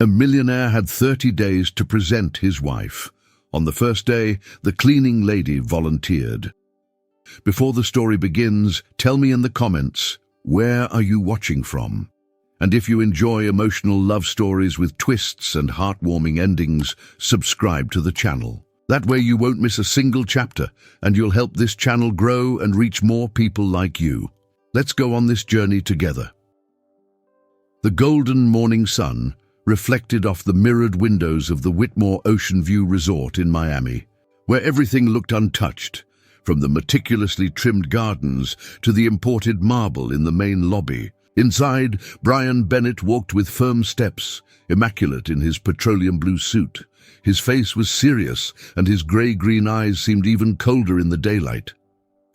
A millionaire had 30 days to present his wife. On the first day, the cleaning lady volunteered. Before the story begins, tell me in the comments, where are you watching from? And if you enjoy emotional love stories with twists and heartwarming endings, subscribe to the channel. That way you won't miss a single chapter, and you'll help this channel grow and reach more people like you. Let's go on this journey together. The golden morning sun reflected off the mirrored windows of the Whitmore Ocean View Resort in Miami, where everything looked untouched, from the meticulously trimmed gardens to the imported marble in the main lobby. Inside, Brian Bennett walked with firm steps, immaculate in his petroleum blue suit. His face was serious, and his grey-green eyes seemed even colder in the daylight.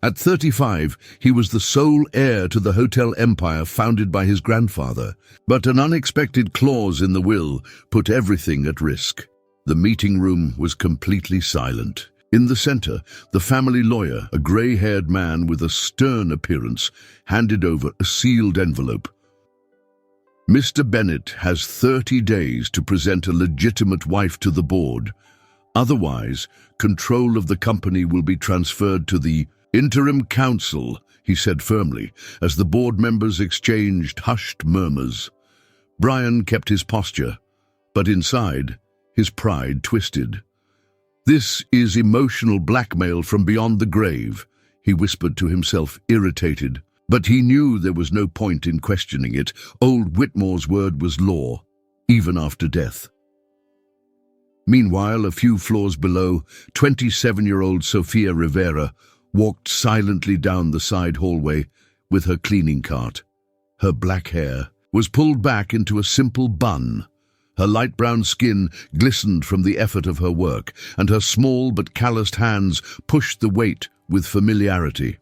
At 35, he was the sole heir to the hotel empire founded by his grandfather, but an unexpected clause in the will put everything at risk. The meeting room was completely silent. In the center, the family lawyer, a gray-haired man with a stern appearance, handed over a sealed envelope. Mr. Bennett has 30 days to present a legitimate wife to the board. Otherwise, control of the company will be transferred to the interim council, he said firmly, as the board members exchanged hushed murmurs. Brian kept his posture, but inside, his pride twisted. "This is emotional blackmail from beyond the grave," he whispered to himself, irritated. But he knew there was no point in questioning it. Old Whitmore's word was law, even after death. Meanwhile, a few floors below, 27-year-old Sofia Rivera walked silently down the side hallway with her cleaning cart. Her black hair was pulled back into a simple bun. Her light brown skin glistened from the effort of her work, and her small but calloused hands pushed the weight with familiarity.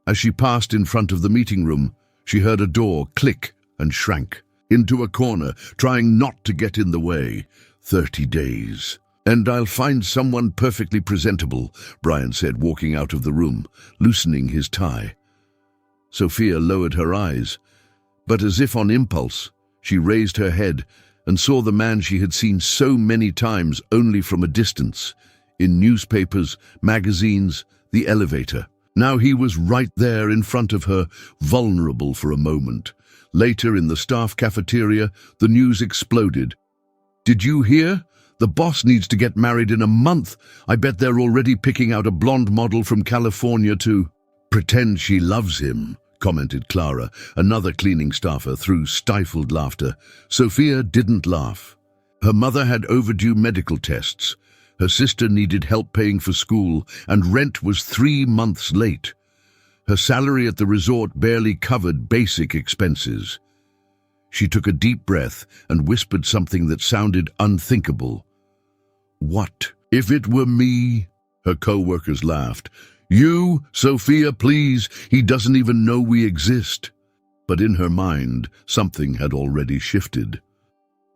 As she passed in front of the meeting room, she heard a door click and shrank into a corner, trying not to get in the way. 30 days. "And I'll find someone perfectly presentable," Brian said, walking out of the room, loosening his tie. Sophia lowered her eyes, but as if on impulse, she raised her head and saw the man she had seen so many times only from a distance, in newspapers, magazines, the elevator. Now he was right there in front of her, vulnerable for a moment. Later, in the staff cafeteria, the news exploded. "Did you hear? The boss needs to get married in a month. I bet they're already picking out a blonde model from California to pretend she loves him," commented Clara, another cleaning staffer, through stifled laughter. Sophia didn't laugh. Her mother had overdue medical tests. Her sister needed help paying for school, and rent was 3 months late. Her salary at the resort barely covered basic expenses. She took a deep breath and whispered something that sounded unthinkable. "What if it were me?" Her co-workers laughed. "You, Sophia, please, he doesn't even know we exist." But in her mind, something had already shifted.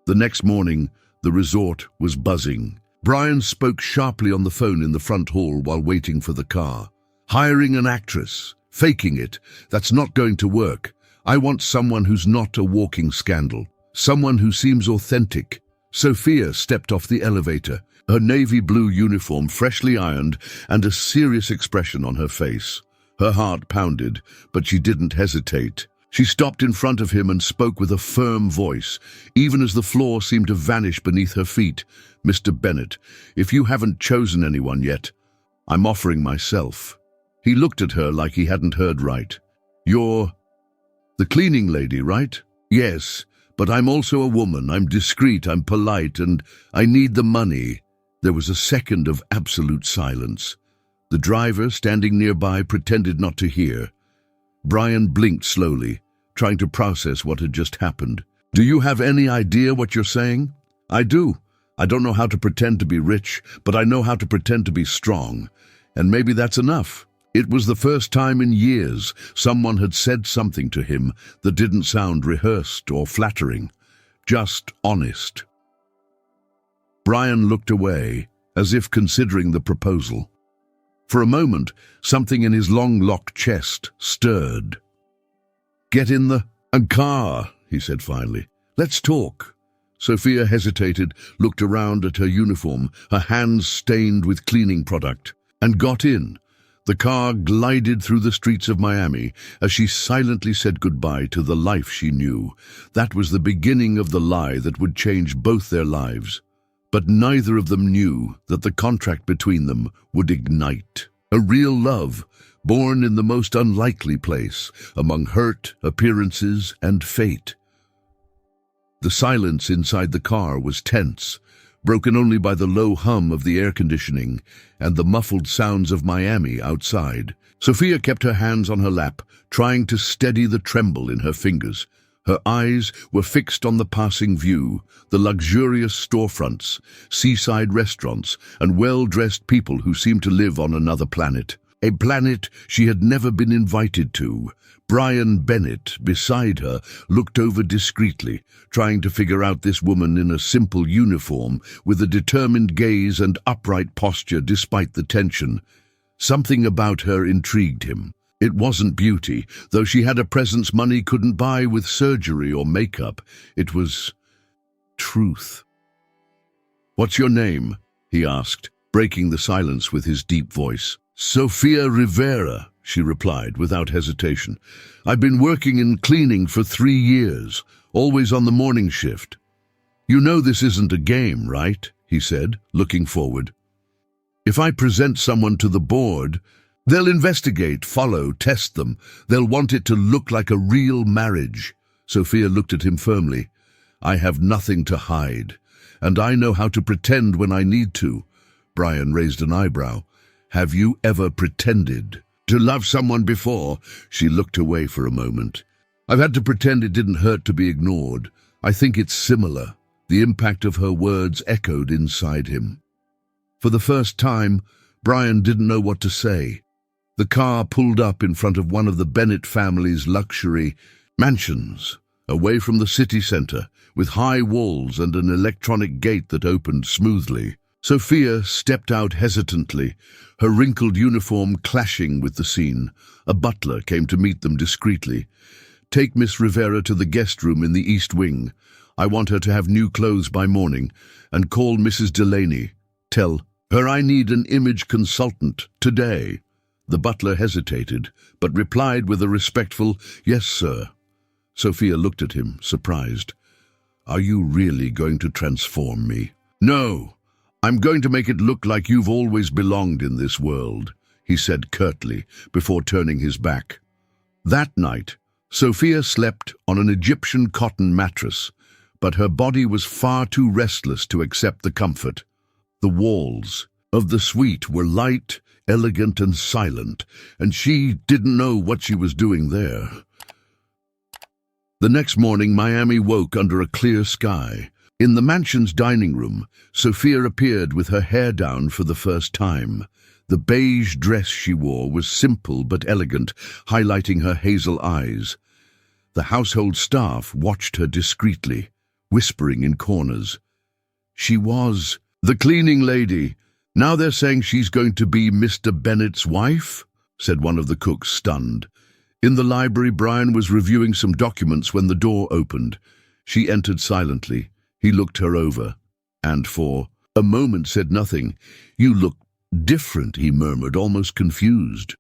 The next morning, the resort was buzzing. Brian spoke sharply on the phone in the front hall while waiting for the car. "Hiring an actress, faking it, that's not going to work. I want someone who's not a walking scandal, someone who seems authentic." Sophia stepped off the elevator, her navy blue uniform freshly ironed and a serious expression on her face. Her heart pounded, but she didn't hesitate. She stopped in front of him and spoke with a firm voice, even as the floor seemed to vanish beneath her feet. "Mr. Bennett, if you haven't chosen anyone yet, I'm offering myself." He looked at her like he hadn't heard right. "You're the cleaning lady, right?" "Yes, but I'm also a woman. I'm discreet, I'm polite, and I need the money." There was a second of absolute silence. The driver, standing nearby, pretended not to hear. Brian blinked slowly, trying to process what had just happened. "Do you have any idea what you're saying?" "I do. I don't know how to pretend to be rich, but I know how to pretend to be strong. And maybe that's enough." It was the first time in years someone had said something to him that didn't sound rehearsed or flattering, just honest. Brian looked away, as if considering the proposal. For a moment, something in his long-locked chest stirred. "Get in the car," he said finally. "Let's talk." Sophia hesitated, looked around at her uniform, her hands stained with cleaning product, and got in. The car glided through the streets of Miami as she silently said goodbye to the life she knew. That was the beginning of the lie that would change both their lives. But neither of them knew that the contract between them would ignite. A real love, born in the most unlikely place, among hurt, appearances, and fate. The silence inside the car was tense, broken only by the low hum of the air conditioning and the muffled sounds of Miami outside. Sophia kept her hands on her lap, trying to steady the tremble in her fingers. Her eyes were fixed on the passing view, the luxurious storefronts, seaside restaurants, and well-dressed people who seemed to live on another planet. A planet she had never been invited to. Brian Bennett, beside her, looked over discreetly, trying to figure out this woman in a simple uniform, with a determined gaze and upright posture despite the tension. Something about her intrigued him. It wasn't beauty, though she had a presence money couldn't buy with surgery or makeup. It was truth. "What's your name?" he asked, breaking the silence with his deep voice. "Sophia Rivera," she replied without hesitation. "I've been working in cleaning for 3 years, always on the morning shift." "You know this isn't a game, right?" he said, looking forward. "If I present someone to the board, they'll investigate, follow, test them. They'll want it to look like a real marriage." Sophia looked at him firmly. "I have nothing to hide, and I know how to pretend when I need to." Brian raised an eyebrow. "Have you ever pretended to love someone before?" She looked away for a moment. "I've had to pretend it didn't hurt to be ignored. I think it's similar." The impact of her words echoed inside him. For the first time, Brian didn't know what to say. The car pulled up in front of one of the Bennett family's luxury mansions, away from the city center, with high walls and an electronic gate that opened smoothly. Sophia stepped out hesitantly, her wrinkled uniform clashing with the scene. A butler came to meet them discreetly. "Take Miss Rivera to the guest room in the East Wing. I want her to have new clothes by morning. And call Mrs. Delaney. Tell her I need an image consultant today." The butler hesitated, but replied with a respectful, "Yes, sir." Sophia looked at him, surprised. "Are you really going to transform me?" "No. I'm going to make it look like you've always belonged in this world," he said curtly, before turning his back. That night, Sophia slept on an Egyptian cotton mattress, but her body was far too restless to accept the comfort. The walls of the suite were light, elegant, and silent, and she didn't know what she was doing there. The next morning, Miami woke under a clear sky. In the mansion's dining room, Sophia appeared with her hair down for the first time. The beige dress she wore was simple but elegant, highlighting her hazel eyes. The household staff watched her discreetly, whispering in corners. She was the cleaning lady. "Now they're saying she's going to be Mr. Bennett's wife?" said one of the cooks, stunned. In the library, Brian was reviewing some documents when the door opened. She entered silently. He looked her over, and for a moment said nothing. "You look different," he murmured, almost confused.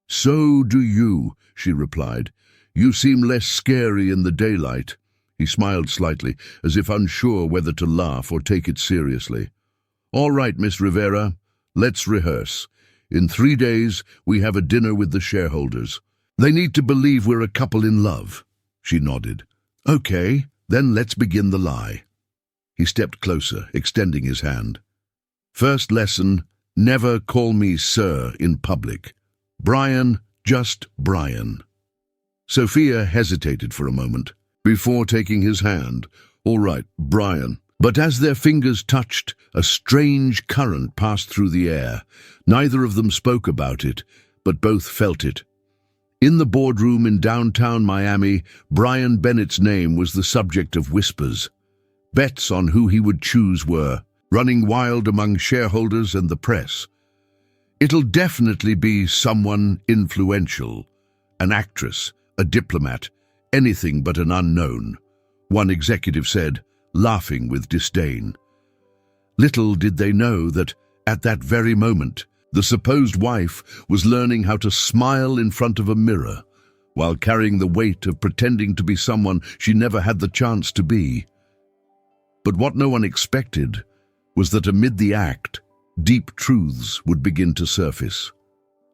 "So do you," she replied. "You seem less scary in the daylight." He smiled slightly, as if unsure whether to laugh or take it seriously. "All right, Miss Rivera, let's rehearse. In 3 days, we have a dinner with the shareholders. They need to believe we're a couple in love." She nodded. "Okay. Then let's begin the lie." He stepped closer, extending his hand. "First lesson, never call me sir in public. Brian, just Brian." Sophia hesitated for a moment, before taking his hand. "All right, Brian." But as their fingers touched, a strange current passed through the air. Neither of them spoke about it, but both felt it. In the boardroom in downtown Miami, Brian Bennett's name was the subject of whispers. Bets on who he would choose were running wild among shareholders and the press. "It'll definitely be someone influential, an actress, a diplomat, anything but an unknown." One executive said, laughing with disdain. Little did they know that, at that very moment, the supposed wife was learning how to smile in front of a mirror, while carrying the weight of pretending to be someone she never had the chance to be. But what no one expected was that amid the act, deep truths would begin to surface.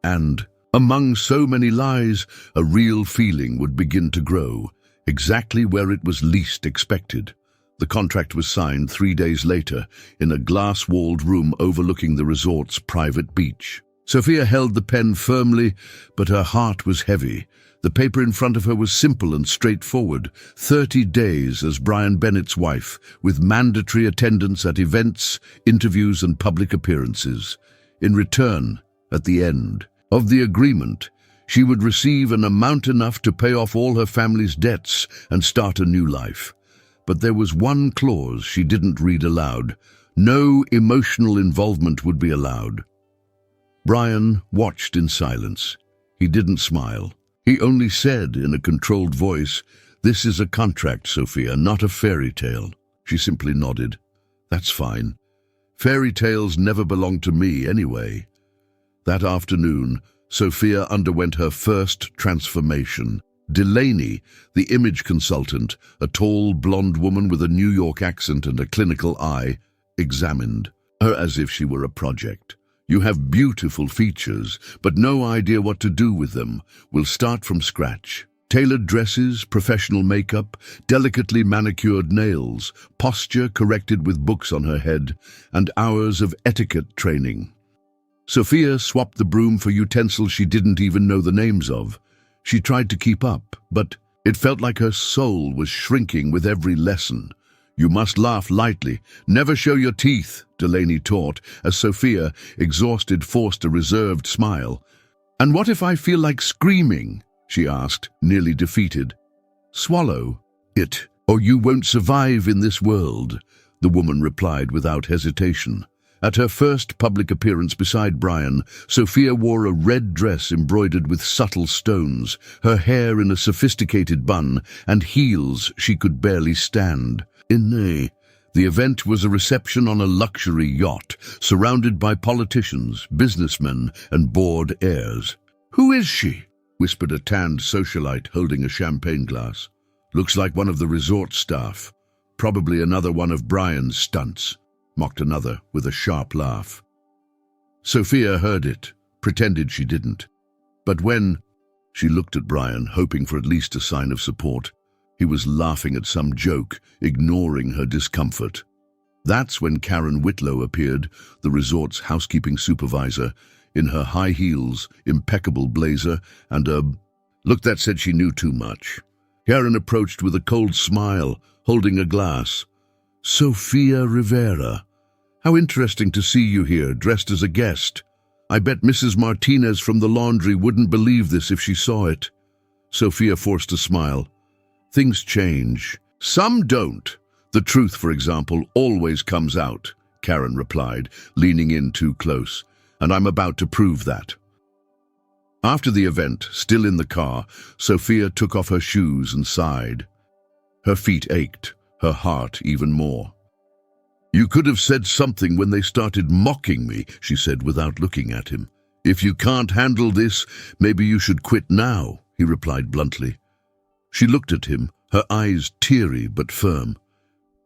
And, among so many lies, a real feeling would begin to grow, exactly where it was least expected. The contract was signed 3 days later in a glass-walled room overlooking the resort's private beach. Sophia held the pen firmly, but her heart was heavy. The paper in front of her was simple and straightforward: 30 days as Brian Bennett's wife, with mandatory attendance at events, interviews and public appearances. In return, at the end of the agreement, she would receive an amount enough to pay off all her family's debts and start a new life. But there was one clause she didn't read aloud. No emotional involvement would be allowed. Brian watched in silence. He didn't smile. He only said in a controlled voice, "This is a contract, Sophia, not a fairy tale." She simply nodded. "That's fine. Fairy tales never belonged to me anyway." That afternoon, Sophia underwent her first transformation. Delaney, the image consultant, a tall, blonde woman with a New York accent and a clinical eye, examined her as if she were a project. "You have beautiful features, but no idea what to do with them. We'll start from scratch. Tailored dresses, professional makeup, delicately manicured nails, posture corrected with books on her head, and hours of etiquette training." Sophia swapped the broom for utensils she didn't even know the names of. She tried to keep up, but it felt like her soul was shrinking with every lesson. "You must laugh lightly. Never show your teeth," Delaney taught, as Sophia, exhausted, forced a reserved smile. "And what if I feel like screaming?" she asked, nearly defeated. "Swallow it, or you won't survive in this world," the woman replied without hesitation. At her first public appearance beside Brian, Sophia wore a red dress embroidered with subtle stones, her hair in a sophisticated bun, and heels she could barely stand. The event was a reception on a luxury yacht, surrounded by politicians, businessmen, and bored heirs. "Who is she?" whispered a tanned socialite holding a champagne glass. "Looks like one of the resort staff. Probably another one of Brian's stunts," mocked another with a sharp laugh. Sophia heard it, pretended she didn't. But when she looked at Brian, hoping for at least a sign of support, he was laughing at some joke, ignoring her discomfort. That's when Karen Whitlow appeared, the resort's housekeeping supervisor, in her high heels, impeccable blazer, and a look that said she knew too much. Karen approached with a cold smile, holding a glass. "Sophia Rivera. How interesting to see you here, dressed as a guest. I bet Mrs. Martinez from the laundry wouldn't believe this if she saw it." Sophia forced a smile. "Things change. Some don't. The truth, for example, always comes out," Karen replied, leaning in too close. "And I'm about to prove that." After the event, still in the car, Sophia took off her shoes and sighed. Her feet ached, her heart even more. "You could have said something when they started mocking me," she said without looking at him. "If you can't handle this, maybe you should quit now," he replied bluntly. She looked at him, her eyes teary but firm.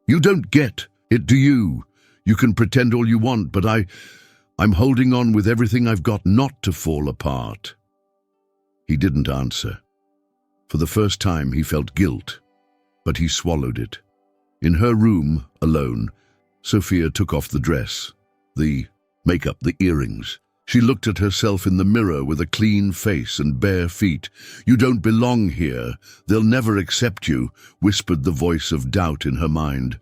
"You don't get it, do you? You can pretend all you want, but I'm holding on with everything I've got not to fall apart." He didn't answer. For the first time he felt guilt, but he swallowed it. In her room, alone, Sophia took off the dress, the makeup, the earrings. She looked at herself in the mirror with a clean face and bare feet. "You don't belong here. They'll never accept you," whispered the voice of doubt in her mind.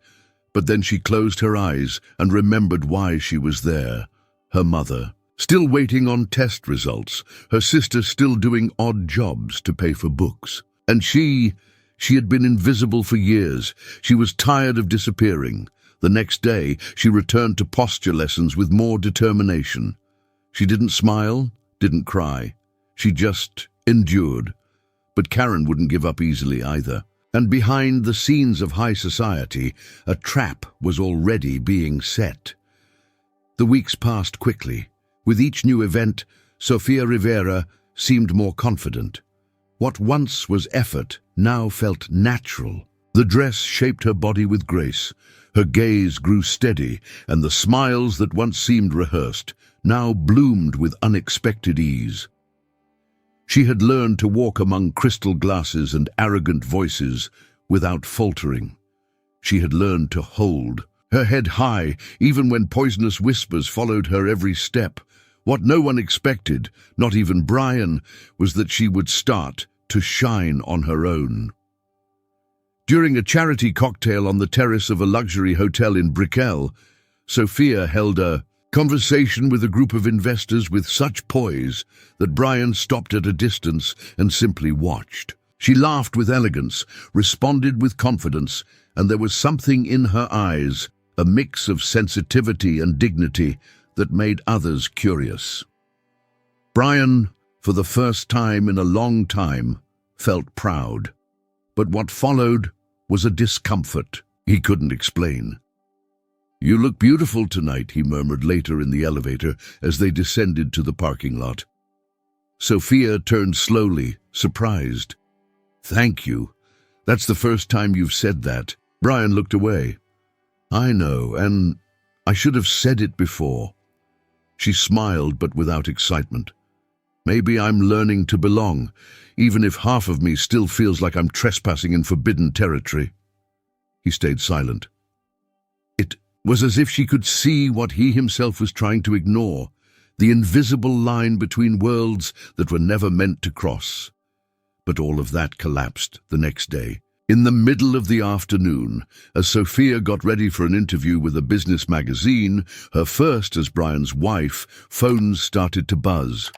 But then she closed her eyes and remembered why she was there. Her mother, still waiting on test results, her sister still doing odd jobs to pay for books. And she had been invisible for years. She was tired of disappearing. The next day, she returned to posture lessons with more determination. She didn't smile, didn't cry. She just endured. But Karen wouldn't give up easily either. And behind the scenes of high society, a trap was already being set. The weeks passed quickly. With each new event, Sofia Rivera seemed more confident. What once was effort now felt natural. The dress shaped her body with grace. Her gaze grew steady, and the smiles that once seemed rehearsed now bloomed with unexpected ease. She had learned to walk among crystal glasses and arrogant voices without faltering. She had learned to hold her head high, even when poisonous whispers followed her every step. What no one expected, not even Brian, was that she would start to shine on her own. During a charity cocktail on the terrace of a luxury hotel in Brickell, Sofia held a conversation with a group of investors with such poise that Brian stopped at a distance and simply watched. She laughed with elegance, responded with confidence, and there was something in her eyes, a mix of sensitivity and dignity, that made others curious. Brian, for the first time in a long time, felt proud. But what followed was a discomfort he couldn't explain. "You look beautiful tonight," he murmured later in the elevator as they descended to the parking lot. Sofia turned slowly, surprised. "Thank you. That's the first time you've said that." Brian looked away. "I know, and I should have said it before." She smiled, but without excitement. "Maybe I'm learning to belong, even if half of me still feels like I'm trespassing in forbidden territory." He stayed silent. It was as if she could see what he himself was trying to ignore, the invisible line between worlds that were never meant to cross. But all of that collapsed the next day. In the middle of the afternoon, as Sofia got ready for an interview with a business magazine, her first as Brian's wife, phones started to buzz.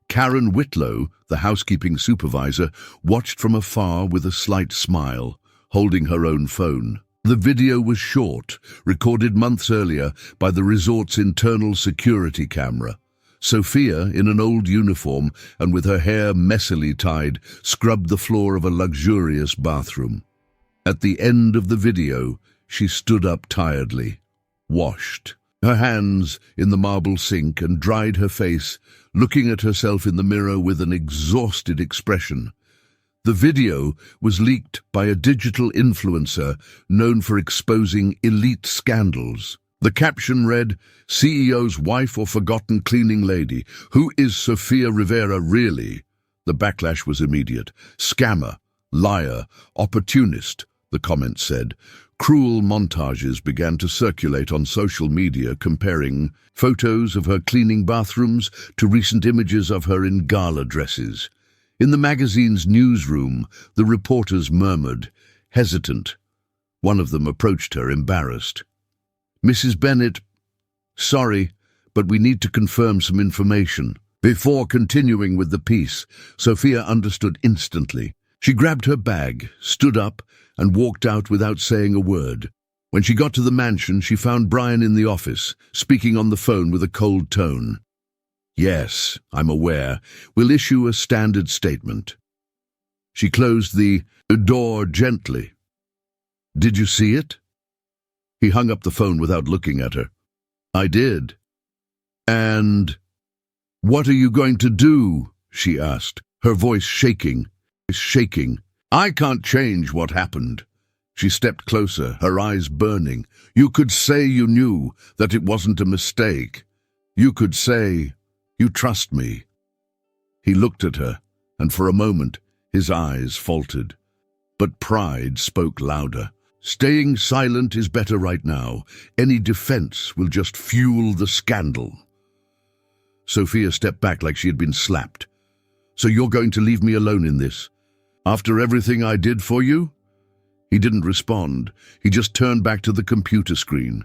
Karen Whitlow, the housekeeping supervisor, watched from afar with a slight smile, holding her own phone. The video was short, recorded months earlier by the resort's internal security camera. Sofia, in an old uniform and with her hair messily tied, scrubbed the floor of a luxurious bathroom. At the end of the video, she stood up tiredly, washed her hands in the marble sink and dried her face, looking at herself in the mirror with an exhausted expression. The video was leaked by a digital influencer known for exposing elite scandals. The caption read, "CEO's wife or forgotten cleaning lady. Who is Sofia Rivera really?" The backlash was immediate. "Scammer, liar, opportunist," the comments said. Cruel montages began to circulate on social media comparing photos of her cleaning bathrooms to recent images of her in gala dresses. In the magazine's newsroom, the reporters murmured, hesitant. One of them approached her, embarrassed. "Mrs. Bennett, sorry, but we need to confirm some information." Before continuing with the piece, Sofia understood instantly. She grabbed her bag, stood up, and walked out without saying a word. When she got to the mansion, she found Brian in the office, speaking on the phone with a cold tone. "Yes, I'm aware. We'll issue a standard statement." She closed the door gently. "Did you see it?" He hung up the phone without looking at her. "I did." "And what are you going to do?" she asked, her voice shaking. "I can't change what happened." She stepped closer, her eyes burning. "You could say you knew, that it wasn't a mistake. You could say, you trust me." He looked at her, and for a moment his eyes faltered. But pride spoke louder. "Staying silent is better right now. Any defense will just fuel the scandal." Sofia stepped back like she had been slapped. "So you're going to leave me alone in this? After everything I did for you?" He didn't respond. He just turned back to the computer screen.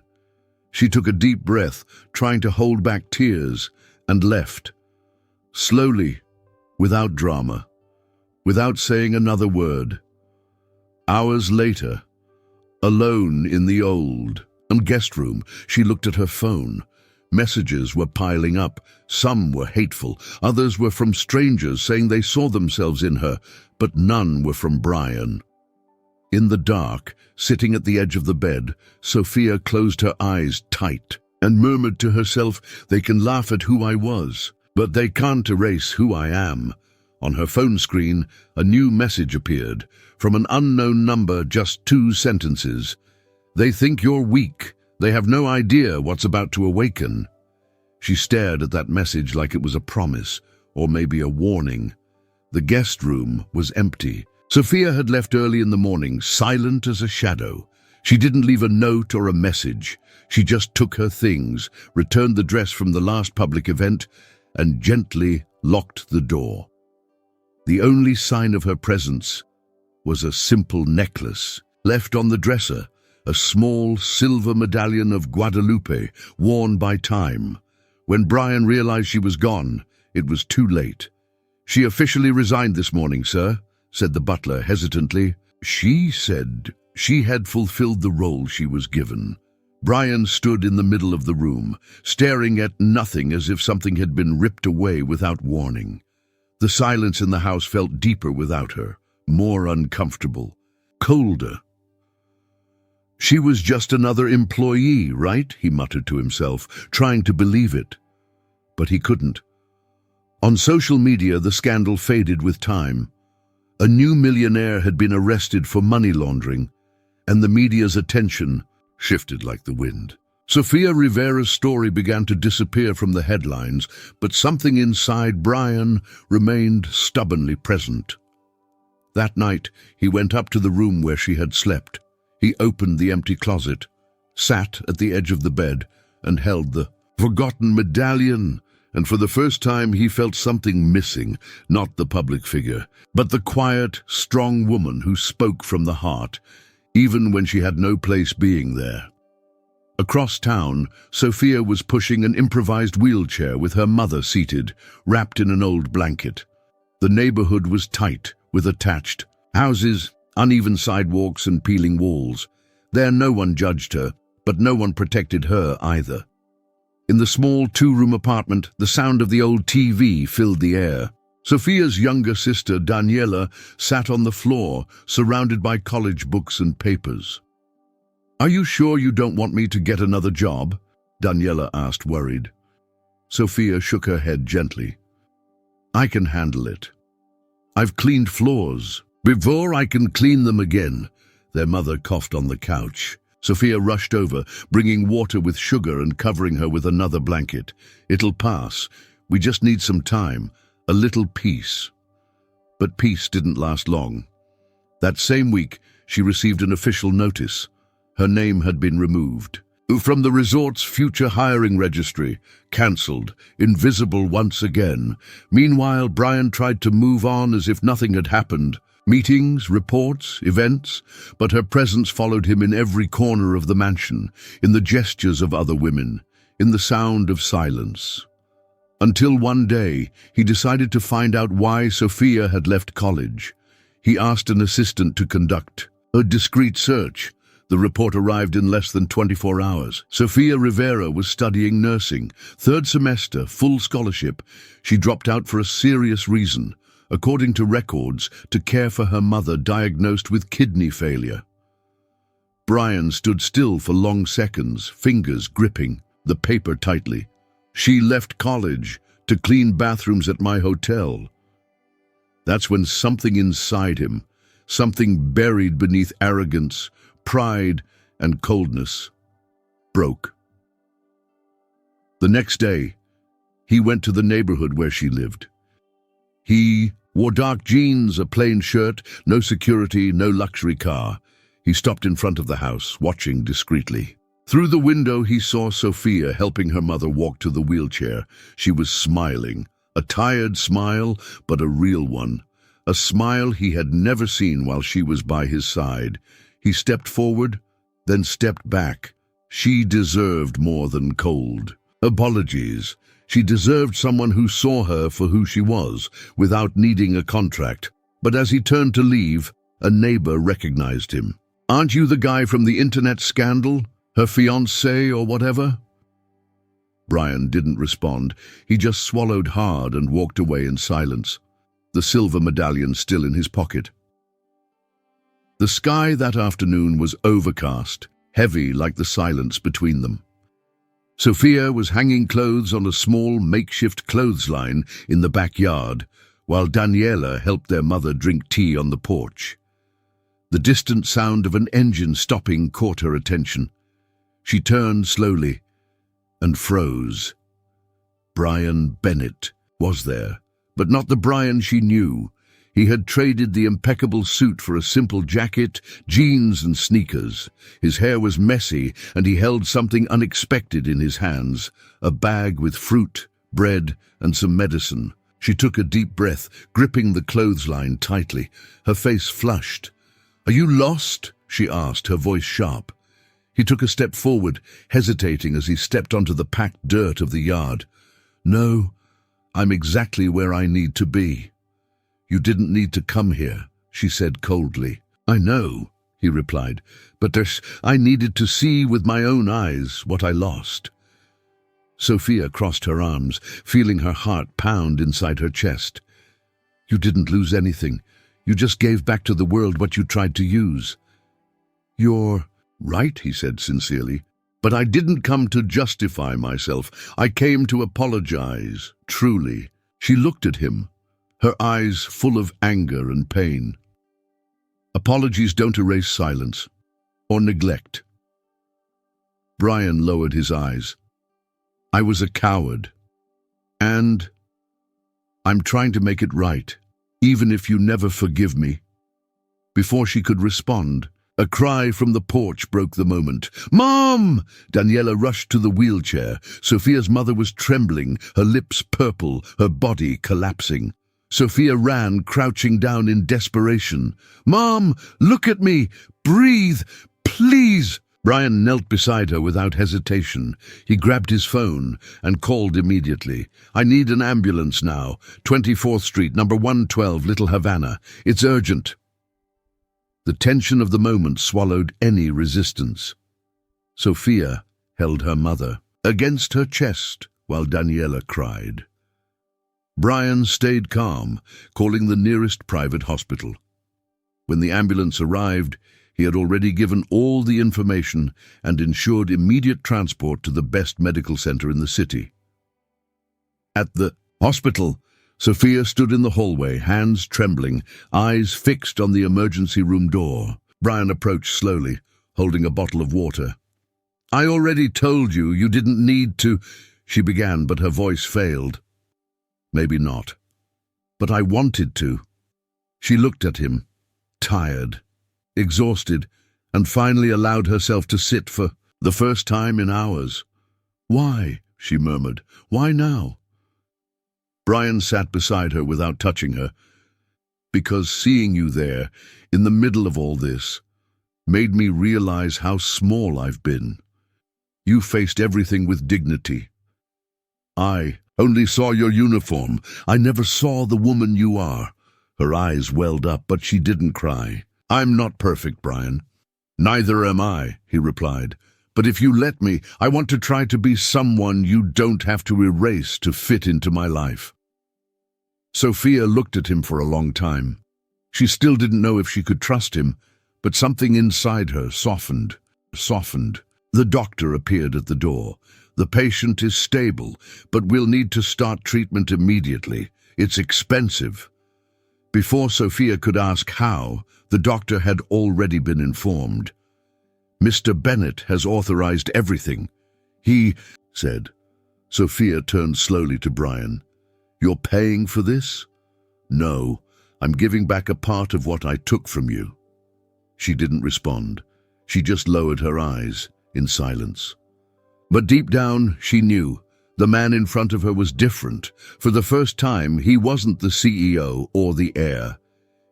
She took a deep breath, trying to hold back tears, and left. Slowly, without drama, without saying another word. Hours later, alone in the old guest room, she looked at her phone. Messages were piling up. Some were hateful. Others were from strangers saying they saw themselves in her, but none were from Brian. In the dark, sitting at the edge of the bed, Sophia closed her eyes tight and murmured to herself, "They can laugh at who I was, but they can't erase who I am." On her phone screen, a new message appeared. From an unknown number, just 2 sentences. "They think you're weak. They have no idea what's about to awaken." She stared at that message like it was a promise, or maybe a warning. The guest room was empty. Sophia had left early in the morning, silent as a shadow. She didn't leave a note or a message. She just took her things, returned the dress from the last public event, and gently locked the door. The only sign of her presence was a simple necklace left on the dresser, a small silver medallion of Guadalupe worn by time. When Brian realized she was gone, it was too late. "She officially resigned this morning, sir," said the butler hesitantly. She said she had fulfilled the role she was given. Brian stood in the middle of the room, staring at nothing as if something had been ripped away without warning. The silence in the house felt deeper without her, more uncomfortable, colder. "She was just another employee, right?" he muttered to himself, trying to believe it. But he couldn't. On social media, the scandal faded with time. A new millionaire had been arrested for money laundering, and the media's attention shifted like the wind. Sofia Rivera's story began to disappear from the headlines, but something inside Brian remained stubbornly present. That night, he went up to the room where she had slept. He opened the empty closet, sat at the edge of the bed, and held the forgotten medallion. And for the first time, he felt something missing, not the public figure, but the quiet, strong woman who spoke from the heart, even when she had no place being there. Across town, Sophia was pushing an improvised wheelchair with her mother seated, wrapped in an old blanket. The neighborhood was tight, with attached houses, uneven sidewalks, and peeling walls. There no one judged her, but no one protected her either. In the small 2-room apartment, the sound of the old TV filled the air. Sophia's younger sister, Daniela, sat on the floor, surrounded by college books and papers. "Are you sure you don't want me to get another job?" Daniela asked, worried. Sophia shook her head gently. "I can handle it. I've cleaned floors. Before I can clean them again." Their mother coughed on the couch. Sophia rushed over, bringing water with sugar and covering her with another blanket. "It'll pass. We just need some time, a little peace." But peace didn't last long. That same week, she received an official notice. Her name had been removed from the resort's future hiring registry, cancelled, invisible once again. Meanwhile, Brian tried to move on as if nothing had happened. Meetings, reports, events, but her presence followed him in every corner of the mansion, in the gestures of other women, in the sound of silence. Until one day, he decided to find out why Sophia had left college. He asked an assistant to conduct a discreet search. The report arrived in less than 24 hours. Sophia Rivera was studying nursing, 3rd semester, full scholarship. She dropped out for a serious reason, according to records, to care for her mother diagnosed with kidney failure. Brian stood still for long seconds, fingers gripping the paper tightly. "She left college to clean bathrooms at my hotel." That's when something inside him, something buried beneath arrogance, pride, and coldness, broke. The next day, he went to the neighborhood where she lived. He wore dark jeans, a plain shirt, no security, no luxury car. He stopped in front of the house, watching discreetly. Through the window, he saw Sophia helping her mother walk to the wheelchair. She was smiling, a tired smile, but a real one. A smile he had never seen while she was by his side. He stepped forward, then stepped back. She deserved more than cold apologies. She deserved someone who saw her for who she was, without needing a contract. But as he turned to leave, a neighbor recognized him. "Aren't you the guy from the internet scandal? Her fiancé or whatever?" Brian didn't respond. He just swallowed hard and walked away in silence, the silver medallion still in his pocket. The sky that afternoon was overcast, heavy like the silence between them. Sophia was hanging clothes on a small makeshift clothesline in the backyard, while Daniela helped their mother drink tea on the porch. The distant sound of an engine stopping caught her attention. She turned slowly and froze. Brian Bennett was there, but not the Brian she knew. He had traded the impeccable suit for a simple jacket, jeans and sneakers. His hair was messy, and he held something unexpected in his hands, a bag with fruit, bread, and some medicine. She took a deep breath, gripping the clothesline tightly. Her face flushed. "Are you lost?" she asked, her voice sharp. He took a step forward, hesitating as he stepped onto the packed dirt of the yard. "No, I'm exactly where I need to be." "You didn't need to come here," she said coldly. "I know," he replied, "but I needed to see with my own eyes what I lost." Sophia crossed her arms, feeling her heart pound inside her chest. "You didn't lose anything. You just gave back to the world what you tried to use." "You're right," he said sincerely, "but I didn't come to justify myself. I came to apologize, truly." She looked at him, her eyes full of anger and pain. "Apologies don't erase silence or neglect." Brian lowered his eyes. "I was a coward, and I'm trying to make it right, even if you never forgive me." Before she could respond, a cry from the porch broke the moment. "Mom!" Daniela rushed to the wheelchair. Sophia's mother was trembling, her lips purple, her body collapsing. Sophia ran, crouching down in desperation. "Mom, look at me! Breathe! Please!" Brian knelt beside her without hesitation. He grabbed his phone and called immediately. "I need an ambulance now. 24th Street, number 112, Little Havana. It's urgent." The tension of the moment swallowed any resistance. Sophia held her mother against her chest while Daniela cried. Brian stayed calm, calling the nearest private hospital. When the ambulance arrived, he had already given all the information and ensured immediate transport to the best medical center in the city. At the hospital, Sophia stood in the hallway, hands trembling, eyes fixed on the emergency room door. Brian approached slowly, holding a bottle of water. "I already told you, you didn't need to," she began, but her voice failed. "Maybe not. But I wanted to." She looked at him, tired, exhausted, and finally allowed herself to sit for the first time in hours. "Why?" she murmured. "Why now?" Brian sat beside her without touching her. "Because seeing you there, in the middle of all this, made me realize how small I've been. You faced everything with dignity. I only saw your uniform. I never saw the woman you are." Her eyes welled up, but she didn't cry. "I'm not perfect, Brian." "Neither am I," he replied. "But if you let me, I want to try to be someone you don't have to erase to fit into my life." Sophia looked at him for a long time. She still didn't know if she could trust him, but something inside her softened. The doctor appeared at the door. "The patient is stable, but we'll need to start treatment immediately. It's expensive." Before Sophia could ask how, the doctor had already been informed. "Mr. Bennett has authorized everything. He said." Sophia turned slowly to Brian. "You're paying for this?" "No, I'm giving back a part of what I took from you." She didn't respond. She just lowered her eyes in silence. But deep down, she knew. The man in front of her was different. For the first time, he wasn't the CEO or the heir.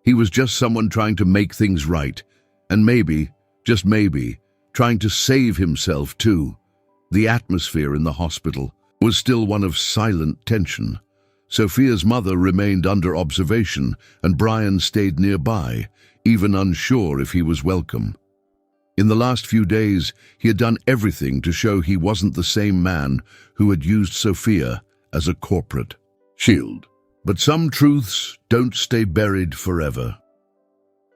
He was just someone trying to make things right, and maybe, just maybe, trying to save himself too. The atmosphere in the hospital was still one of silent tension. Sophia's mother remained under observation, and Brian stayed nearby, even unsure if he was welcome. In the last few days, he had done everything to show he wasn't the same man who had used Sophia as a corporate shield. But some truths don't stay buried forever.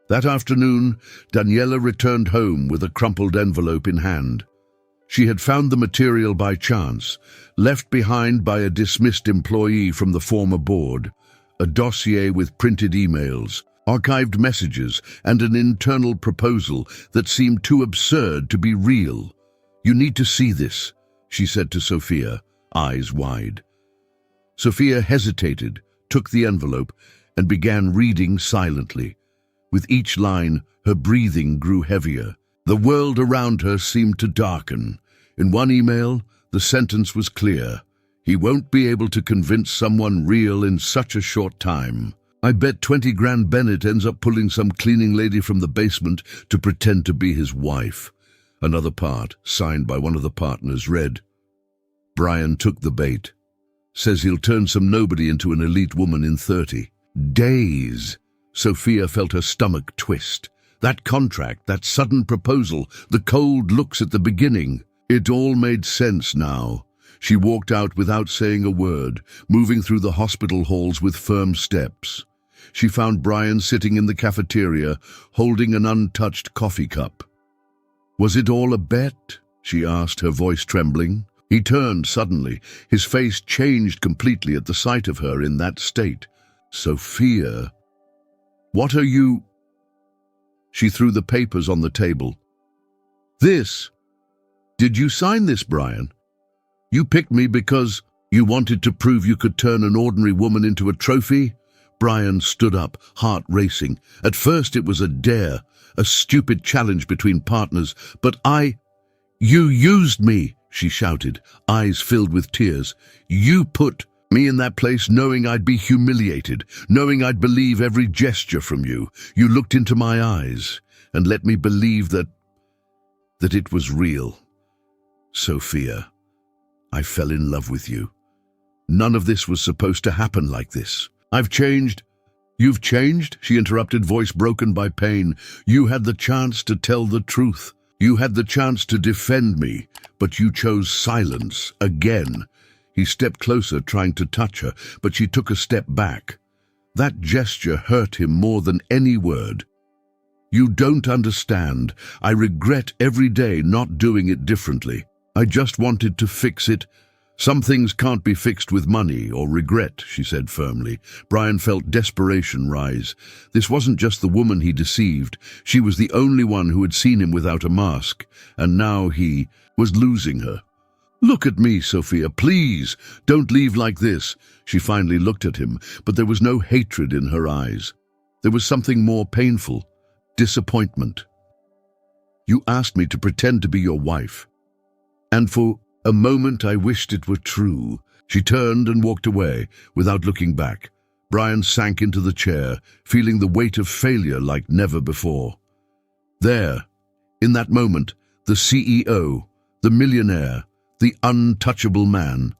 That afternoon, Daniela returned home with a crumpled envelope in hand. She had found the material by chance, left behind by a dismissed employee from the former board, a dossier with printed emails, archived messages, and an internal proposal that seemed too absurd to be real. "You need to see this," she said to Sophia, eyes wide. Sophia hesitated, took the envelope, and began reading silently. With each line, her breathing grew heavier. The world around her seemed to darken. In one email, the sentence was clear. "He won't be able to convince someone real in such a short time. I bet 20 grand Bennett ends up pulling some cleaning lady from the basement to pretend to be his wife." Another part, signed by one of the partners, read, "Brian took the bait. Says he'll turn some nobody into an elite woman in 30. Days. Sophia felt her stomach twist. That contract, that sudden proposal, the cold looks at the beginning. It all made sense now. She walked out without saying a word, moving through the hospital halls with firm steps. She found Brian sitting in the cafeteria, holding an untouched coffee cup. "Was it all a bet?" she asked, her voice trembling. He turned suddenly. His face changed completely at the sight of her in that state. "Sophia, what are you—" She threw the papers on the table. "This? Did you sign this, Brian? You picked me because you wanted to prove you could turn an ordinary woman into a trophy?" Brian stood up, heart racing. At first it was a dare, a stupid challenge between partners, but "You used me," she shouted, eyes filled with tears. "You put me in that place knowing I'd be humiliated, knowing I'd believe every gesture from you. You looked into my eyes and let me believe that it was real. Sophia, I fell in love with you. None of this was supposed to happen like this. I've changed." "You've changed?" she interrupted, voice broken by pain. "You had the chance to tell the truth. You had the chance to defend me, but you chose silence again." He stepped closer, trying to touch her, but she took a step back. That gesture hurt him more than any word. "You don't understand. I regret every day not doing it differently. I just wanted to fix it. Some things can't be fixed with money or regret," she said firmly. Brian felt desperation rise. This wasn't just the woman he deceived. She was the only one who had seen him without a mask, and now he was losing her. "Look at me, Sophia, please. Don't leave like this." She finally looked at him, but there was no hatred in her eyes. There was something more painful, disappointment. "You asked me to pretend to be your wife, and for a moment I wished it were true." She turned and walked away, without looking back. Brian sank into the chair, feeling the weight of failure like never before. There, in that moment, the CEO, the millionaire, the untouchable man,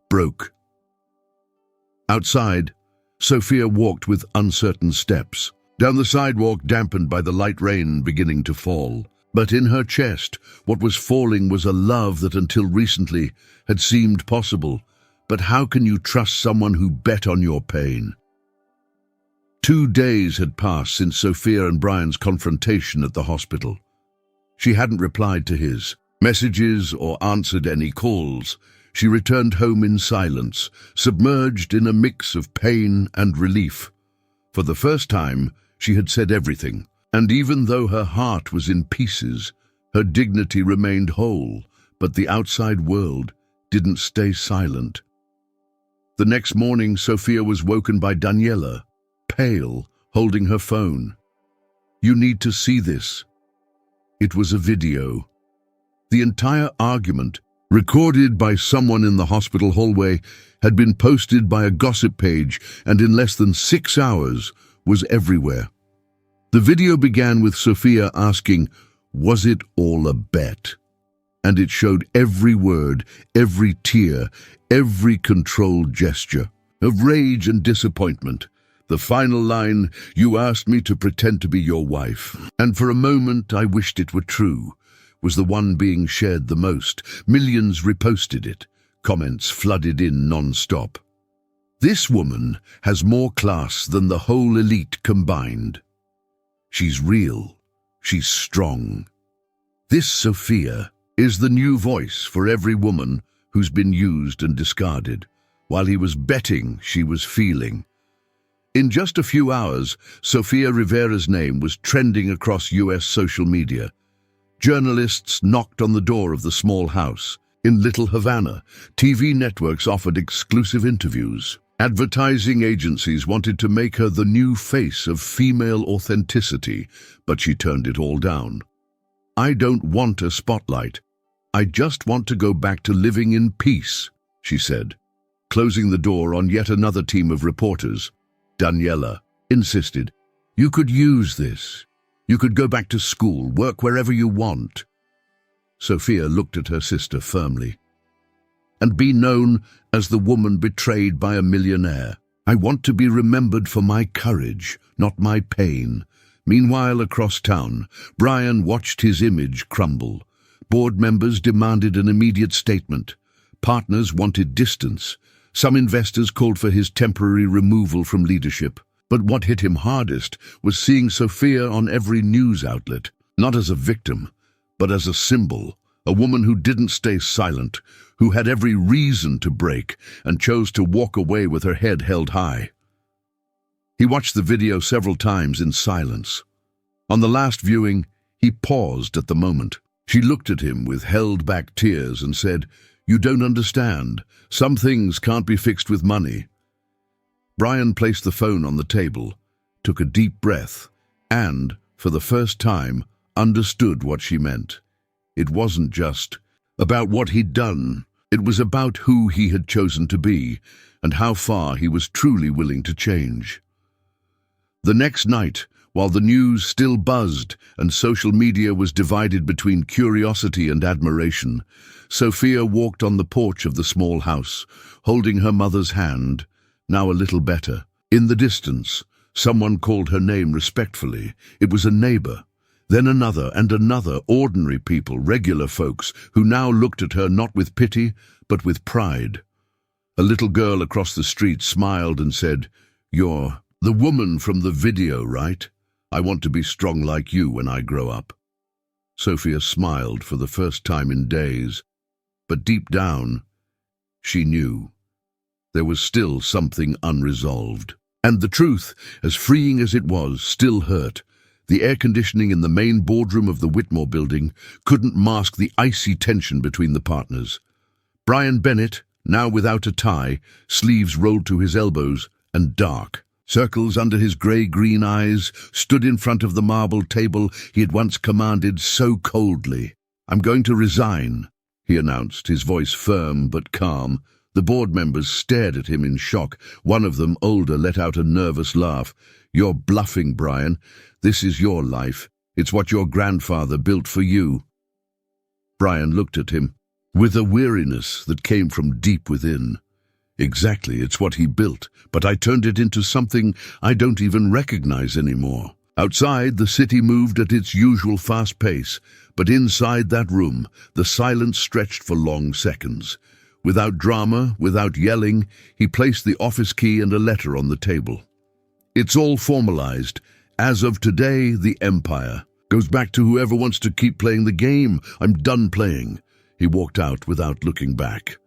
broke. Outside, Sophia walked with uncertain steps, down the sidewalk dampened by the light rain beginning to fall. But in her chest, what was falling was a love that until recently had seemed possible. But how can you trust someone who bet on your pain? 2 days had passed since Sophia and Brian's confrontation at the hospital. She hadn't replied to his messages or answered any calls. She returned home in silence, submerged in a mix of pain and relief. For the first time, she had said everything. And even though her heart was in pieces, her dignity remained whole, but the outside world didn't stay silent. The next morning, Sophia was woken by Daniela, pale, holding her phone. "You need to see this." It was a video. The entire argument, recorded by someone in the hospital hallway, had been posted by a gossip page and in less than 6 hours was everywhere. The video began with Sophia asking, "Was it all a bet?" And it showed every word, every tear, every controlled gesture of rage and disappointment. The final line, "You asked me to pretend to be your wife, and for a moment I wished it were true," was the one being shared the most. Millions reposted it. Comments flooded in non-stop. "This woman has more class than the whole elite combined." She's real. She's strong. This Sophia is the new voice for every woman who's been used and discarded. While he was betting, she was feeling. In just a few hours, Sofia Rivera's name was trending across US social media. Journalists knocked on the door of the small house. In Little Havana, TV networks offered exclusive interviews. Advertising agencies wanted to make her the new face of female authenticity, but she turned it all down. "I don't want a spotlight. I just want to go back to living in peace," she said, closing the door on yet another team of reporters. Daniela insisted, "You could use this. You could go back to school, work wherever you want." Sophia looked at her sister firmly. "And be known as the woman betrayed by a millionaire. I want to be remembered for my courage, not my pain." Meanwhile, across town, Brian watched his image crumble. Board members demanded an immediate statement. Partners wanted distance. Some investors called for his temporary removal from leadership. But what hit him hardest was seeing Sophia on every news outlet, not as a victim, but as a symbol, a woman who didn't stay silent, who had every reason to break and chose to walk away with her head held high. He watched the video several times in silence. On the last viewing, he paused at the moment. She looked at him with held-back tears and said, "You don't understand. Some things can't be fixed with money." Brian placed the phone on the table, took a deep breath, and, for the first time, understood what she meant. It wasn't just about what he'd done. It was about who he had chosen to be and how far he was truly willing to change. The next night, while the news still buzzed and social media was divided between curiosity and admiration, Sophia walked on the porch of the small house, holding her mother's hand, now a little better. In the distance, someone called her name respectfully. It was a neighbor. Then another and another, ordinary people, regular folks, who now looked at her not with pity, but with pride. A little girl across the street smiled and said, "You're the woman from the video, right? I want to be strong like you when I grow up." Sophia smiled for the first time in days, but deep down, she knew there was still something unresolved. And the truth, as freeing as it was, still hurt. The air conditioning in the main boardroom of the Whitmore building couldn't mask the icy tension between the partners. Brian Bennett, now without a tie, sleeves rolled to his elbows and dark. Circles under his grey-green eyes, stood in front of the marble table he had once commanded so coldly. "I'm going to resign," he announced, his voice firm but calm. The board members stared at him in shock. One of them, older, let out a nervous laugh. "You're bluffing, Brian. This is your life. It's what your grandfather built for you." Brian looked at him with a weariness that came from deep within. "Exactly, it's what he built, but I turned it into something I don't even recognize anymore." Outside, the city moved at its usual fast pace, but inside that room, the silence stretched for long seconds. Without drama, without yelling, he placed the office key and a letter on the table. "It's all formalized. As of today, the Empire goes back to whoever wants to keep playing the game. I'm done playing." He walked out without looking back.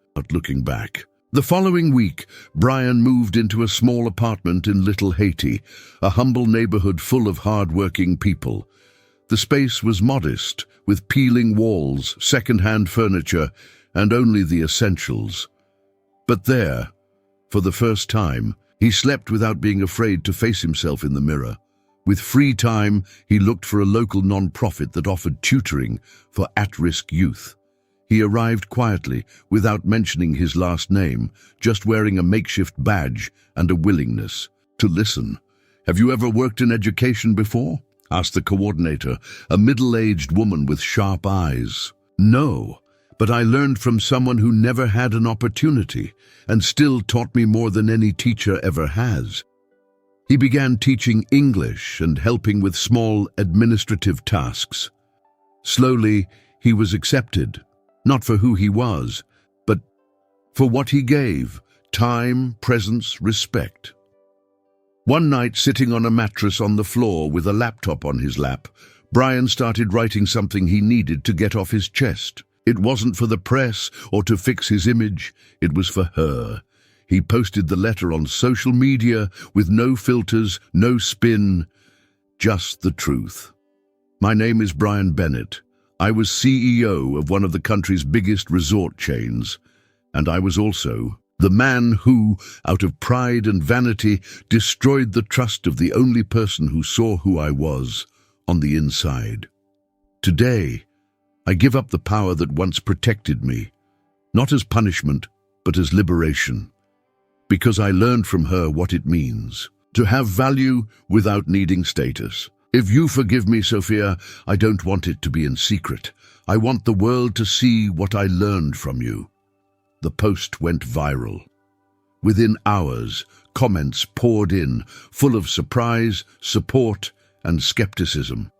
The following week, Brian moved into a small apartment in Little Haiti, a humble neighborhood full of hard-working people. The space was modest, with peeling walls, second-hand furniture, and only the essentials. But there, for the first time, he slept without being afraid to face himself in the mirror. With free time, he looked for a local non-profit that offered tutoring for at-risk youth. He arrived quietly, without mentioning his last name, just wearing a makeshift badge and a willingness to listen. "Have you ever worked in education before?" asked the coordinator, a middle-aged woman with sharp eyes. "No, but I learned from someone who never had an opportunity and still taught me more than any teacher ever has." He began teaching English and helping with small administrative tasks. Slowly, he was accepted, not for who he was, but for what he gave: time, presence, respect. One night, sitting on a mattress on the floor with a laptop on his lap, Brian started writing something he needed to get off his chest. It wasn't for the press or to fix his image, it was for her. He posted the letter on social media with no filters, no spin, just the truth. My name is Brian Bennett. I was CEO of one of the country's biggest resort chains, and I was also the man who, out of pride and vanity, destroyed the trust of the only person who saw who I was on the inside. Today, I give up the power that once protected me, not as punishment, but as liberation, because I learned from her what it means to have value without needing status. If you forgive me, Sophia, I don't want it to be in secret. I want the world to see what I learned from you. The post went viral. Within hours, comments poured in, full of surprise, support, and skepticism.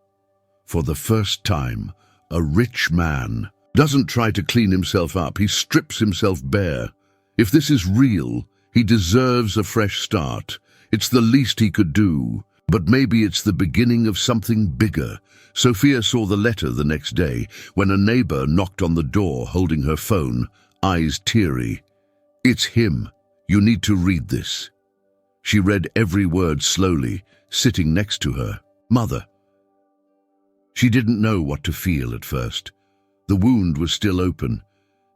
For the first time, a rich man doesn't try to clean himself up, he strips himself bare. If this is real, he deserves a fresh start. It's the least he could do, but maybe it's the beginning of something bigger. Sophia saw the letter the next day when a neighbor knocked on the door holding her phone, eyes teary. "It's him. You need to read this." She read every word slowly, sitting next to her mother. She didn't know what to feel at first. The wound was still open,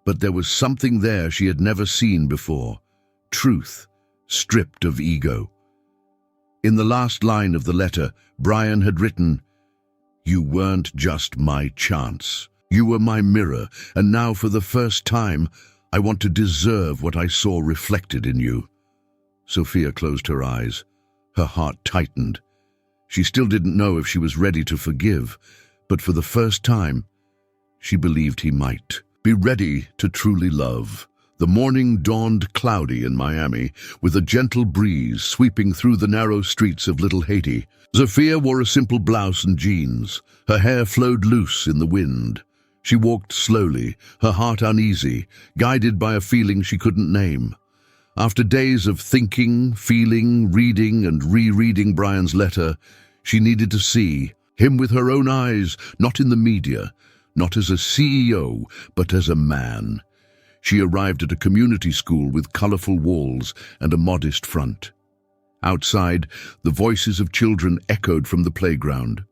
but there was something there she had never seen before. Truth, stripped of ego. In the last line of the letter, Brian had written, "You weren't just my chance. You were my mirror, and now for the first time, I want to deserve what I saw reflected in you." Sophia closed her eyes. Her heart tightened. She still didn't know if she was ready to forgive, but for the first time, she believed he might be ready to truly love. The morning dawned cloudy in Miami, with a gentle breeze sweeping through the narrow streets of Little Haiti. Sophia wore a simple blouse and jeans. Her hair flowed loose in the wind. She walked slowly, her heart uneasy, guided by a feeling she couldn't name. After days of thinking, feeling, reading and rereading Brian's letter, she needed to see him with her own eyes, not in the media, not as a CEO, but as a man. She arrived at a community school with colorful walls and a modest front. Outside, the voices of children echoed from the playground.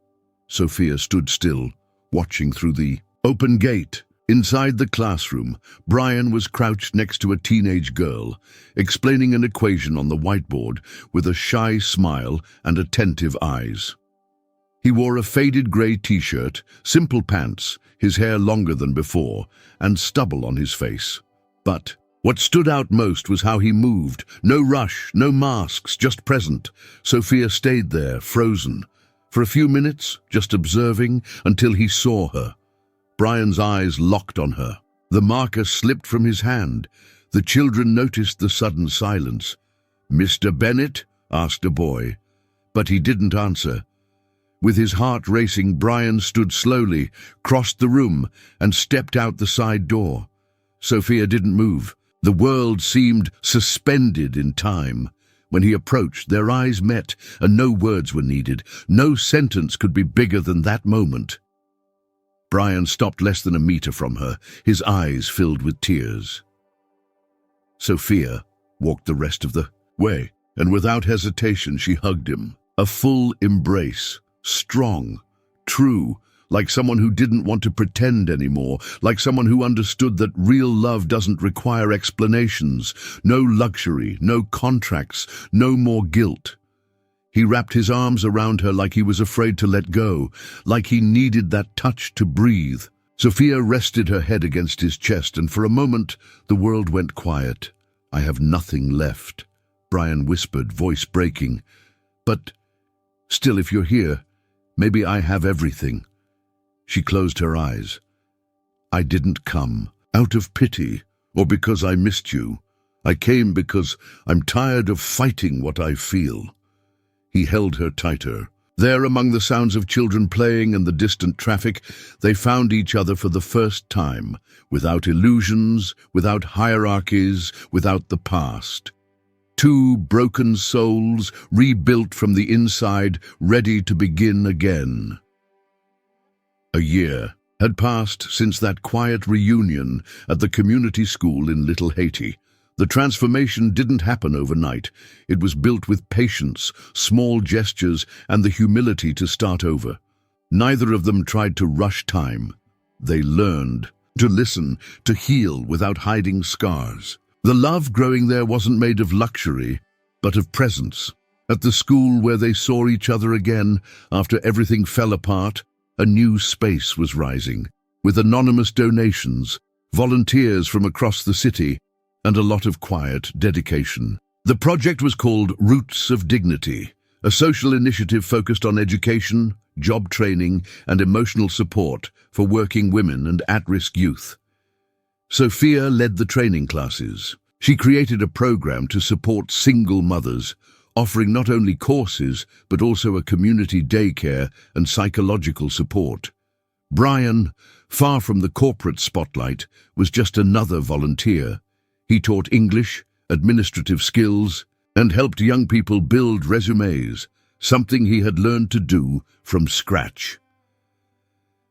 Sophia stood still, watching through the open gate. Inside the classroom, Brian was crouched next to a teenage girl, explaining an equation on the whiteboard with a shy smile and attentive eyes. He wore a faded grey t-shirt, simple pants, his hair longer than before, and stubble on his face. But what stood out most was how he moved. No rush, no masks, just present. Sophia stayed there, frozen. For a few minutes, just observing, until he saw her. Brian's eyes locked on her. The marker slipped from his hand. The children noticed the sudden silence. "Mr. Bennett?" asked a boy. But he didn't answer. With his heart racing, Brian stood slowly, crossed the room, and stepped out the side door. Sophia didn't move. The world seemed suspended in time. When he approached, their eyes met, and no words were needed. No sentence could be bigger than that moment. Brian stopped less than a meter from her, his eyes filled with tears. Sophia walked the rest of the way, and without hesitation she hugged him. A full embrace, strong, true, like someone who didn't want to pretend anymore, like someone who understood that real love doesn't require explanations, no luxury, no contracts, no more guilt. He wrapped his arms around her like he was afraid to let go, like he needed that touch to breathe. Sophia rested her head against his chest, and for a moment the world went quiet. "I have nothing left," Brian whispered, voice breaking. "But still, if you're here, maybe I have everything." She closed her eyes. "I didn't come out of pity or because I missed you. I came because I'm tired of fighting what I feel." He held her tighter. There, among the sounds of children playing and the distant traffic, they found each other for the first time, without illusions, without hierarchies, without the past. two broken souls rebuilt from the inside, ready to begin again. A year had passed since that quiet reunion at the community school in Little Haiti. The transformation didn't happen overnight. It was built with patience, small gestures, and the humility to start over. Neither of them tried to rush time. They learned to listen, to heal without hiding scars. The love growing there wasn't made of luxury, but of presence. At the school where they saw each other again after everything fell apart, a new space was rising, with anonymous donations, volunteers from across the city, and a lot of quiet dedication. The project was called Roots of Dignity, a social initiative focused on education, job training, and emotional support for working women and at-risk youth. Sophia led the training classes. She created a program to support single mothers, offering not only courses, but also a community daycare and psychological support. Brian, far from the corporate spotlight, was just another volunteer. He taught English, administrative skills, and helped young people build resumes, something he had learned to do from scratch.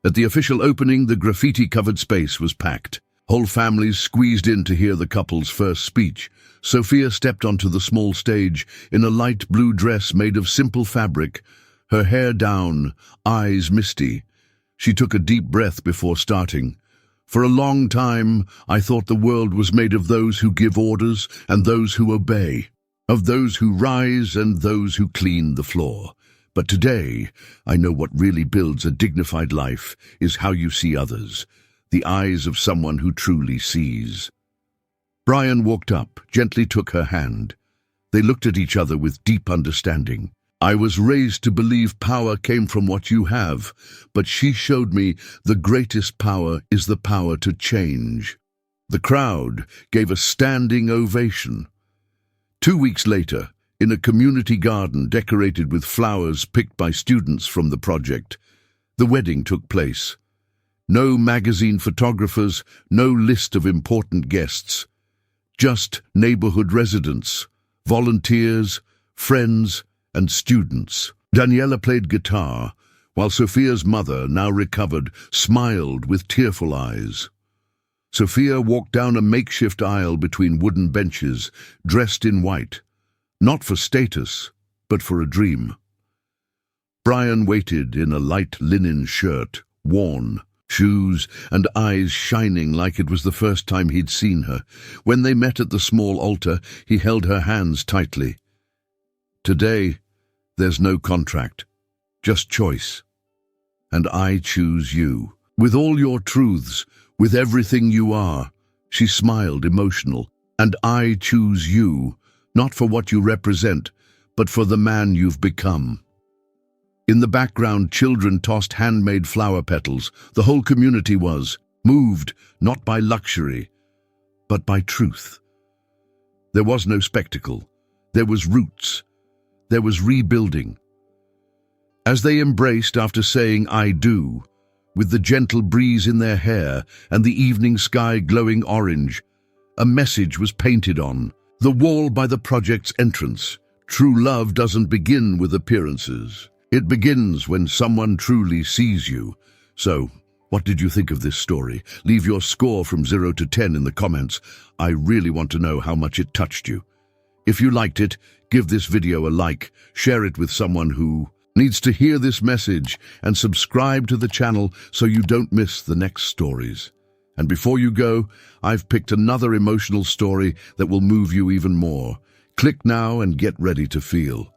At the official opening, the graffiti-covered space was packed. Whole families squeezed in to hear the couple's first speech. Sophia stepped onto the small stage in a light blue dress made of simple fabric, her hair down, eyes misty. She took a deep breath before starting. For a long time, I thought the world was made of those who give orders and those who obey, of those who rise and those who clean the floor. But today, I know what really builds a dignified life is how you see others, the eyes of someone who truly sees. Brian walked up, gently took her hand. They looked at each other with deep understanding. I was raised to believe power came from what you have, but she showed me the greatest power is the power to change. The crowd gave a standing ovation. 2 weeks later, in a community garden decorated with flowers picked by students from the project, the wedding took place. No magazine photographers, no list of important guests. Just neighborhood residents, volunteers, friends, and students. Daniela played guitar, while Sophia's mother, now recovered, smiled with tearful eyes. Sophia walked down a makeshift aisle between wooden benches, dressed in white, not for status, but for a dream. Brian waited in a light linen shirt, worn, shoes and eyes shining like it was the first time he'd seen her. When they met at the small altar, he held her hands tightly. Today, there's no contract, just choice. And I choose you. With all your truths, with everything you are. She smiled, emotional. And I choose you, not for what you represent, but for the man you've become. In the background, children tossed handmade flower petals. The whole community was moved, not by luxury, but by truth. There was no spectacle. There was roots. There was rebuilding. As they embraced after saying, "I do," with the gentle breeze in their hair and the evening sky glowing orange, a message was painted on the wall by the project's entrance. True love doesn't begin with appearances. It begins when someone truly sees you. So, what did you think of this story? Leave your score from 0 to 10 in the comments. I really want to know how much it touched you. If you liked it, give this video a like, share it with someone who needs to hear this message, and subscribe to the channel so you don't miss the next stories. And before you go, I've picked another emotional story that will move you even more. Click now and get ready to feel.